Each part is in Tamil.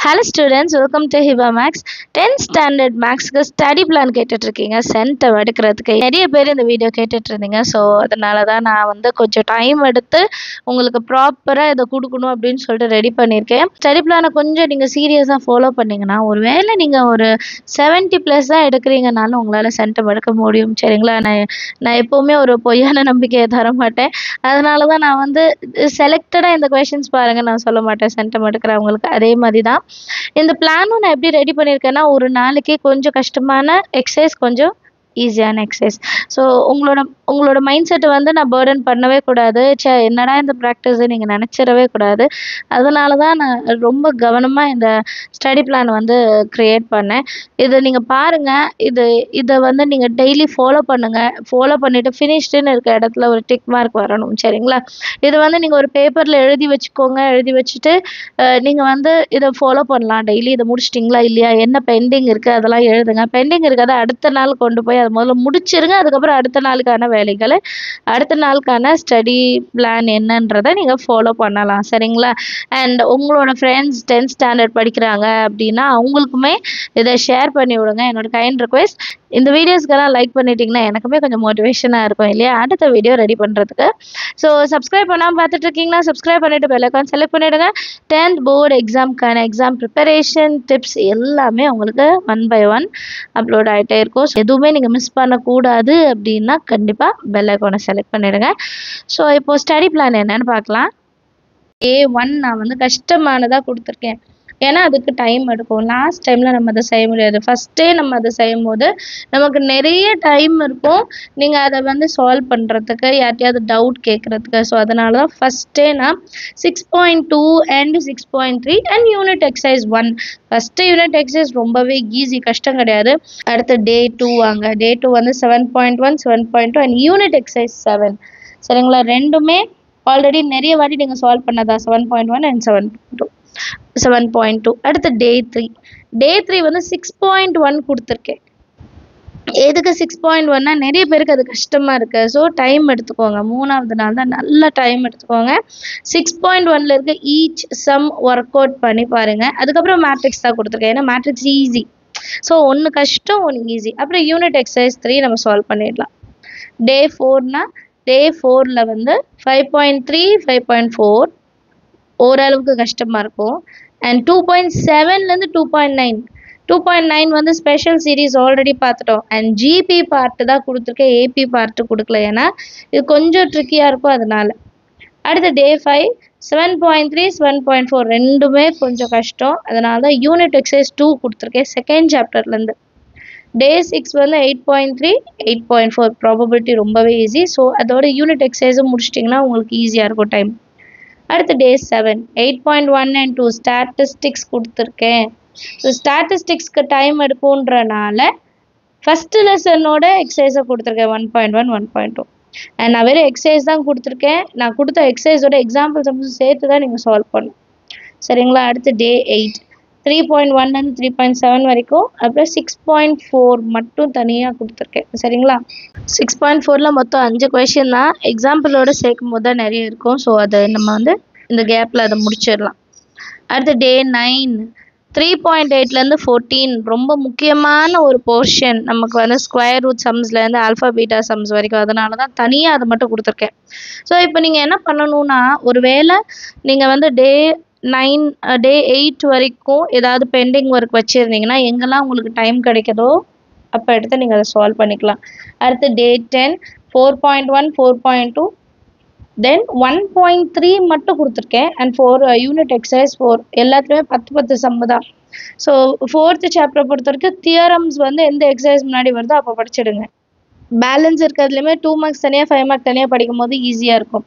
Hello students, welcome to Hiba Max. 10th standard Maxக்கு ஸ்டடி பிளான் கேட்டுட்டு இருக்கீங்க சென்டம் எடுக்கிறதுக்கு நிறைய பேர் இந்த வீடியோ கேட்டுட்டு இருந்தீங்க. ஸோ அதனால தான் நான் வந்து கொஞ்சம் டைம் எடுத்து உங்களுக்கு ப்ராப்பராக இதை கொடுக்கணும் அப்படின்னு சொல்லிட்டு ரெடி பண்ணியிருக்கேன். ஸ்டடி பிளானை கொஞ்சம் நீங்கள் சீரியஸாக ஃபாலோ பண்ணிங்கன்னா ஒருவேளை நீங்கள் ஒரு 70+ தான் எடுக்கிறீங்கனாலும் உங்களால் சென்டம் எடுக்க முடியும். சரிங்களா? நான் எப்போவுமே ஒரு பொய்யான நம்பிக்கையை தர மாட்டேன். அதனால தான் நான் வந்து செலக்டடாக இந்த கொஷின்ஸ் பாருங்கள் நான் சொல்ல மாட்டேன் சென்டம் எடுக்கிறவங்களுக்கு. அதே மாதிரி தான் இந்த பிளானும் நான் எப்படி ரெடி பண்ணியிருக்கேன்னா, ஒரு நாளைக்கு கொஞ்சம் கஷ்டமான எக்ஸசைஸ், கொஞ்சம் ஈஸியான எக்ஸசைஸ். ஸோ உங்களோட மைண்ட் செட்டை வந்து நான் பேர்டன் பண்ணவே கூடாது. என்னடா இந்த ப்ராக்டிஸு நீங்கள் நினச்சிடவே கூடாது. அதனால தான் நான் ரொம்ப கவனமாக இந்த ஸ்டடி பிளான் வந்து க்ரியேட் பண்ணேன். இதை நீங்கள் பாருங்கள். இதை வந்து நீங்கள் டெய்லி ஃபாலோ பண்ணுங்கள். ஃபாலோ பண்ணிவிட்டு ஃபினிஷ்டுன்னு இருக்க இடத்துல ஒரு டிக் மார்க் வரணும். சரிங்களா? இது வந்து நீங்கள் ஒரு பேப்பரில் எழுதி வச்சுக்கோங்க. எழுதி வச்சுட்டு நீங்கள் வந்து இதை ஃபாலோ பண்ணலாம். டெய்லி இதை முடிச்சிட்டிங்களா இல்லையா, என்ன பெண்டிங் இருக்குது அதெல்லாம் எழுதுங்க. பெண்டிங் இருக்கிறத அடுத்த நாள் கொண்டு போய் அதை முதல்ல முடிச்சிருங்க. அதுக்கப்புறம் அடுத்த நாளுக்கான வேலைகளை, அடுத்த நாளுக்கான ஸ்டடி பிளான் என்னன்றதை நீங்கள் ஃபாலோ பண்ணலாம். சரிங்களா? அண்ட் உங்களோட ஃப்ரெண்ட்ஸ் 10th ஸ்டாண்டர்ட் படிக்கிறாங்க அப்படின்னா அவங்களுக்குமே இதை ஷேர் பண்ணி விடுங்க. என்னோட கைண்ட் ரிக்வெஸ்ட். இந்த வீடியோஸ்க்கெல்லாம் லைக் பண்ணிட்டீங்கன்னா எனக்குமே கொஞ்சம் மோட்டிவேஷனாக இருக்கும் இல்லையா, அடுத்த வீடியோ ரெடி பண்ணுறதுக்கு. ஸோ சப்ஸ்கிரைப் பண்ணாமல் பார்த்துட்டு இருக்கீங்கன்னா சப்ஸ்கிரைப் பண்ணிவிட்டு பெல் ஐகான் செலக்ட் பண்ணிவிடுங்க. 10th போர்டு எக்ஸாமுக்கான எக்ஸாம் ப்ரிப்பரேஷன் டிப்ஸ் எல்லாமே உங்களுக்கு 1 by 1 அப்லோட் ஆகிட்டே இருக்கும். எதுவுமே நீங்கள் மிஸ் பண்ணக்கூடாது அப்படின்னா கண்டிப்பாக பெல் ஐகானை செலக்ட் பண்ணிவிடுங்க. ஸோ இப்போது ஸ்டடி பிளான் என்னன்னு பார்க்கலாம். A1 நான் வந்து கஷ்டமானதாக கொடுத்துருக்கேன். ஏன்னா அதுக்கு டைம் எடுக்கும். லாஸ்ட் டைமில் நம்ம அதை செய்ய முடியாது. ஃபஸ்ட்டே நம்ம அதை செய்யும் போது நமக்கு நிறைய டைம் இருக்கும் நீங்கள் அதை வந்து சால்வ் பண்ணுறதுக்கு, யார்ட்டையாவது டவுட் கேட்குறதுக்கு. ஸோ அதனால தான் ஃபஸ்ட்டே நான் 6.2 and 6.3 and unit exercise 1. First unit exercise ரொம்பவே ஈஸி, கஷ்டம் கிடையாது. அடுத்து Day 2 வாங்க. Day 2 வந்து 7.1, 7.2 அண்ட் யூனிட் எக்ஸசைஸ் 7. சரிங்களா? ரெண்டுமே ஆல்ரெடி நிறைய வாட்டி நீங்கள் சால்வ் பண்ணதா, 7.1 அண்ட் 7.2. அடுத்து Day 3. Day 3 வந்து 6.1 கொடுத்துருக்கேன். எதுக்கு 6.1னா நிறைய பேருக்கு அது கஷ்டமாக இருக்குது. ஸோ டைம் எடுத்துக்கோங்க. 3வது நாள் தான் நல்ல டைம் எடுத்துக்கோங்க. 6.1ல் இருக்க ஈச் சம் ஒர்க் அவுட் பண்ணி பாருங்கள். அதுக்கப்புறம் மேட்ரிக்ஸ் தான் கொடுத்துருக்கேன். ஏன்னா மேட்ரிக்ஸ் ஈஸி. ஸோ ஒன்று கஷ்டம், ஒன்று ஈஸி. அப்புறம் யூனிட் எக்ஸசைஸ் 3 நம்ம சால்வ் பண்ணிடலாம். Day 4னா Day 4ல் வந்து 5.3, 5.4 ஓரளவுக்கு கஷ்டமாக இருக்கும். அண்ட் 2.7லேருந்து 2.9. 2.9 வந்து ஸ்பெஷல் சீரீஸ் ஆல்ரெடி பார்த்துட்டோம். அண்ட் ஜிபி பார்ட்டு தான் கொடுத்துருக்கேன், ஏபி பார்ட்டு கொடுக்கல. ஏன்னா இது கொஞ்சம் ட்ரிக்கியாக இருக்கும் அதனால. அடுத்து Day 5 7.3, 7.4 ரெண்டுமே கொஞ்சம் கஷ்டம். அதனால தான் யூனிட் எக்ஸசைஸ் 2 கொடுத்துருக்கேன் செகண்ட் சாப்டர்லேருந்து. Day 6 வந்து 8.3, 8.4 ப்ராபபிலிட்டி ரொம்பவே ஈஸி. ஸோ அதோட யூனிட் எக்ஸசைஸும் முடிச்சிட்டிங்கன்னா உங்களுக்கு ஈஸியாக இருக்கும் டைம். அடுத்து Day 7 8.1 and 2 ஸ்டாட்டிஸ்டிக்ஸ் கொடுத்துருக்கேன். ஸோ ஸ்டாட்டிஸ்டிக்ஸ்க்கு டைம் எடுக்கும்ன்றனால ஃபஸ்ட்டு லெசனோட எக்ஸசைஸை கொடுத்துருக்கேன் 1.1, 1.2. அண்ட் நான் வெறும் எக்ஸசைஸ் தான் கொடுத்துருக்கேன். நான் கொடுத்த எக்ஸசைஸோட எக்ஸாம்பிள்ஸ் வந்து சேர்த்து தான் நீங்கள் சால்வ் பண்ணணும். சரிங்களா? அடுத்து Day 8 3.1லேருந்து 3.7 வரைக்கும். அப்புறம் 6.4 மட்டும் தனியாக கொடுத்துருக்கேன். சரிங்களா? 6.4ல் மொத்தம் 5 கொஷின் தான். எக்ஸாம்பிளோட சேர்க்கும் போது தான் நிறைய இருக்கும். ஸோ அதை நம்ம வந்து இந்த கேப்பில் அதை முடிச்சிடலாம். அடுத்து Day 9 3.8லேருந்து 14 ரொம்ப முக்கியமான ஒரு போர்ஷன். நமக்கு வந்து ஸ்கொயர் ரூட் சம்ஸ்லேருந்து ஆல்ஃபா பீட்டா சம்ஸ் வரைக்கும். அதனால தான் தனியாக அதை மட்டும் கொடுத்துருக்கேன். ஸோ இப்போ நீங்கள் என்ன பண்ணணும்னா, ஒரு வேளை நீங்கள் வந்து Day 8 வரைக்கும் ஏதாவது பெண்டிங் ஒர்க் வச்சுருந்தீங்கன்னா எங்கெல்லாம் உங்களுக்கு டைம் கிடைக்குதோ அப்போ எடுத்து நீங்கள் அதை சால்வ் பண்ணிக்கலாம். அடுத்து Day 10 4.1, 4.2 தென் 1.3 மட்டும் கொடுத்துருக்கேன். அண்ட் 4 யூனிட் எக்ஸசைஸ் 4 எல்லாத்துலேயுமே 10 சம்மு தான். ஸோ 4th சாப்டரை பொறுத்த வரைக்கும் தியரம்ஸ் வந்து எந்த எக்ஸசைஸ் முன்னாடி வருதோ அப்போ படிச்சிடுங்க. பேலன்ஸ் இருக்கிறதுலையுமே 2 மார்க்ஸ் தனியாக 5 மார்க் தனியாக படிக்கும் போது ஈஸியாக இருக்கும்.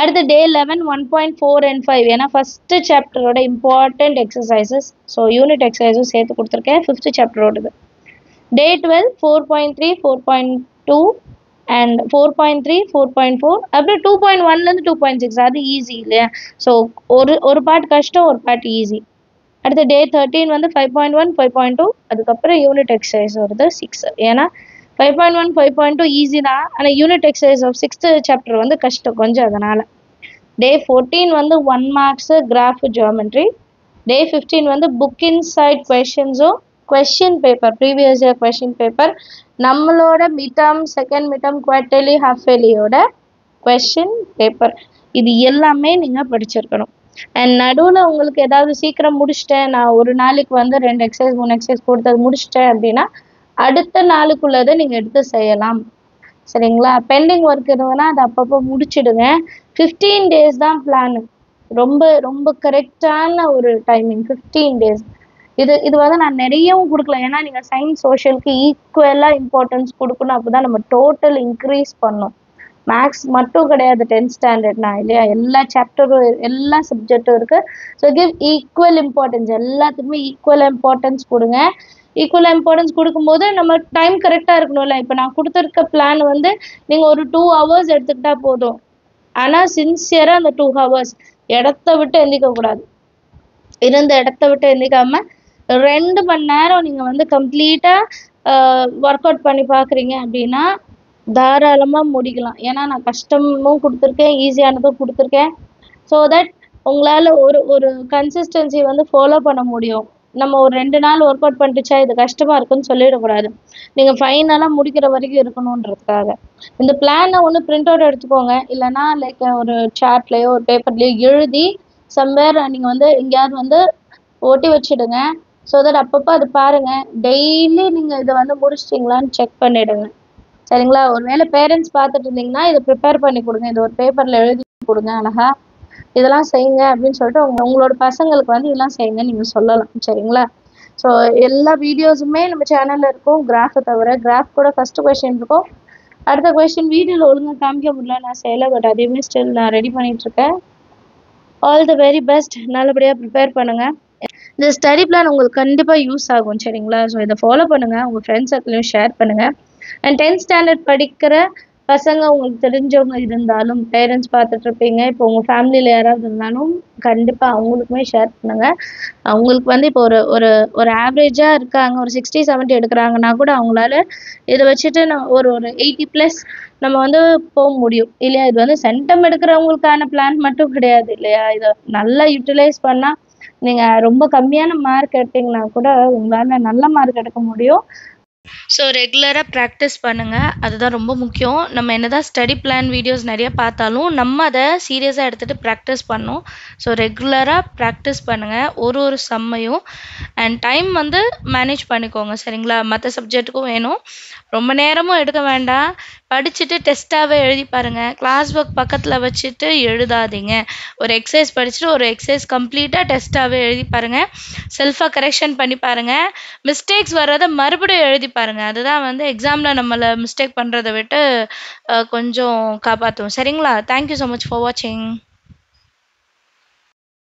அடுத்து Day 11 1.4 and 5 ஏன்னா ஃபஸ்ட்டு சாப்டரோட இம்பார்ட்டண்ட் எக்ஸசைசஸ். ஸோ யூனிட் எக்ஸசைஸும் சேர்த்து கொடுத்துருக்கேன் 5th சாப்டரோடது. Day 12 4.3, 4.2 அண்ட் 4.3, 4.4 அப்புறம் 2.1லேருந்து 2.6 அது ஈஸி இல்லையா? ஸோ ஒரு பார்ட் கஷ்டம், ஒரு பார்ட் ஈஸி. அடுத்து Day 13 வந்து 5.1, 5.2 அதுக்கப்புறம் யூனிட் எக்ஸசைஸ் வருது 6. ஏன்னா 5.1, 5.2 ஈஸி தான். ஆனால் unit exercise of 6th chapter வந்து கஷ்டம் கொஞ்சம். அதனால் Day 14 வந்து 1 marks கிராஃப் ஜியோமெட்ரி. டே 15 வந்து புக் இன்சைட் கொஷின்ஸும் question paper previous year question paper நம்மளோட midterm second midterm quarterly half இயர்லியோட கொஷின் பேப்பர் இது எல்லாமே நீங்கள் படிச்சிருக்கணும். அண்ட் நடுவில் உங்களுக்கு ஏதாவது சீக்கிரம் முடிச்சிட்டேன், நான் ஒரு நாளைக்கு வந்து 2 எக்ஸசைஸ் 3 எக்ஸசைஸ் கொடுத்தது முடிச்சிட்டேன் அப்படின்னா அடுத்த நாளுக்குள்ளதை நீங்கள் எடுத்து செய்யலாம். சரிங்களா? பெண்டிங் ஒர்க் இருந்ததுன்னா அதை அப்பப்போ முடிச்சிடுங்க. 15 days தான் பிளான். ரொம்ப ரொம்ப கரெக்டான ஒரு டைமிங் 15 days. இது வந்து நான் நிறையவும் கொடுக்கல, ஏன்னா நீங்கள் சயின்ஸ் சோஷியலுக்கு ஈக்குவலாக இம்பார்ட்டன்ஸ் கொடுக்கணும். அப்போ தான் நம்ம டோட்டல் இன்க்ரீஸ் பண்ணோம். மேக்ஸ் மட்டும் கிடையாது 10th ஸ்டாண்டர்ட்னா இல்லையா, எல்லா சாப்டரும் எல்லா சப்ஜெக்டும் இருக்குது. ஸோ கிவ் ஈக்குவல் இம்பார்ட்டன்ஸ், எல்லாத்துக்குமே ஈக்குவல் இம்பார்ட்டன்ஸ் கொடுங்க. ஈக்குவலாக இம்பார்ட்டன்ஸ் கொடுக்கும்போது நம்ம டைம் கரெக்டாக இருக்கணும்ல. இப்போ நான் கொடுத்துருக்க பிளான் வந்து நீங்கள் ஒரு 2 hours எடுத்துக்கிட்டா போதும். ஆனால் சின்சியராக அந்த 2 hours இடத்த விட்டு எந்திக்கக்கூடாது. இருந்த இடத்த விட்டு எந்திக்காம 2 மணி நேரம் நீங்கள் வந்து கம்ப்ளீட்டாக ஒர்க் அவுட் பண்ணி பார்க்குறீங்க அப்படின்னா தாராளமாக முடிக்கலாம். ஏன்னா நான் கஷ்டமும் கொடுத்துருக்கேன், ஈஸியானதும் கொடுத்துருக்கேன். ஸோ தட் உங்களால் ஒரு கன்சிஸ்டன்சி வந்து ஃபாலோ பண்ண முடியும். நம்ம ஒரு 2 நாள் ஒர்க் அவுட் பண்ணிட்டுச்சா இது கஷ்டமாக இருக்குன்னு சொல்லிடக்கூடாது. நீங்கள் ஃபைனலாக முடிக்கிற வரைக்கும் இருக்கணுன்றதுக்காக இந்த பிளானை ஒன்று பிரிண்ட் அவுட் எடுத்துக்கோங்க. இல்லைனா லைக் ஒரு சார்ட்லேயோ ஒரு பேப்பர்லேயோ எழுதி சம்வேர் நீங்கள் வந்து எங்கேயாவது வந்து ஒட்டி வச்சுடுங்க. ஸோ தட் அப்பப்போ அது பாருங்கள். டெய்லி நீங்கள் இதை வந்து முடிச்சிட்டிங்களான்னு செக் பண்ணிவிடுங்க. சரிங்களா? ஒருவேளை பேரண்ட்ஸ் பார்த்துட்டு இருந்தீங்கன்னா இதை ப்ரிப்பேர் பண்ணி கொடுங்க. இது ஒரு பேப்பரில் எழுதி கொடுங்க அழகா, இதெல்லாம் செய்யுங்க அப்படின்னு சொல்லிட்டு உங்களோட பசங்களுக்கு வந்து இதெல்லாம் செய்யுங்க நீங்கள் சொல்லலாம். சரிங்களா? ஸோ எல்லா வீடியோஸுமே நம்ம சேனலில் இருக்கும். கிராஃபை தவிர கிராஃப் கூட ஃபஸ்ட்டு கொஷின் இருக்கும். அடுத்த கொஷின் வீடியோவில் ஒழுங்காக காமிக்க முடியல, நான் செய்யலை. பட் அதையுமே ஸ்டில் நான் ரெடி பண்ணிகிட்ருக்கேன். All the very best. நல்லபடியாக ப்ரிப்பேர் பண்ணுங்கள். இந்த ஸ்டடி பிளான் உங்களுக்கு கண்டிப்பாக யூஸ் ஆகும். சரிங்களா? ஸோ இதை ஃபாலோ பண்ணுங்கள், உங்கள் ஃப்ரெண்ட்ஸ் சர்க்கிளையும் ஷேர் பண்ணுங்கள். அண்ட் 10th ஸ்டாண்டர்ட் படிக்கிற பசங்க உங்களுக்கு தெரிஞ்சவங்க இருந்தாலும், பேரண்ட்ஸ் பார்த்துட்ருப்பீங்க, இப்போ உங்கள் ஃபேமிலியில் யாராவது இருந்தாலும் கண்டிப்பாக அவங்களுக்குமே ஷேர் பண்ணுங்கள். அவங்களுக்கு வந்து இப்போ ஒரு ஆவரேஜாக இருக்காங்க, ஒரு 60-70 எடுக்கிறாங்கன்னா கூட அவங்களால இதை வச்சுட்டு ஒரு 80+ நம்ம வந்து போக முடியும் இல்லையா? இது வந்து சென்டம் எடுக்கிறவங்களுக்கான பிளான் மட்டும் கிடையாது இல்லையா? இதை நல்லா யூட்டிலைஸ் பண்ணால் நீங்கள் ரொம்ப கம்மியான மார்க் எடுத்தீங்கன்னா கூட உங்களால் நல்ல மார்க் எடுக்க முடியும். ஸோ ரெகுலராக ப்ராக்டிஸ் பண்ணுங்கள், அதுதான் ரொம்ப முக்கியம். நம்ம என்னதான் ஸ்டடி பிளான் வீடியோஸ் நிறைய பார்த்தாலும் நம்ம அதை சீரியஸாக எடுத்துகிட்டு ப்ராக்டிஸ் பண்ணோம். ஸோ ரெகுலராக ப்ராக்டிஸ் பண்ணுங்கள் ஒரு சம்மையும். அண்ட் டைம் வந்து மேனேஜ் பண்ணிக்கோங்க. சரிங்களா? மற்ற சப்ஜெக்ட்டுக்கும் வேணும். ரொம்ப நேரமும் எடுக்க வேண்டாம். படிச்சுட்டு டெஸ்ட்டாகவே எழுதி பாருங்கள். கிளாஸ் ஒர்க் பக்கத்தில் வச்சுட்டு எழுதாதீங்க. ஒரு எக்ஸசைஸ் படிச்சுட்டு ஒரு எக்ஸசைஸ் கம்ப்ளீட்டாக டெஸ்ட்டாகவே எழுதி பாருங்கள். செல்ஃபாக கரெக்ஷன் பண்ணி பாருங்கள். மிஸ்டேக்ஸ் வர்றதை மறுபடியும் எழுதி பாருங்கள். அதுதான் வந்து எக்ஸாமில் நம்மளை மிஸ்டேக் பண்ணுறதை விட்டு கொஞ்சம் காப்பாற்றும். சரிங்களா? தேங்க்யூ ஸோ மச் ஃபார் வாட்சிங்.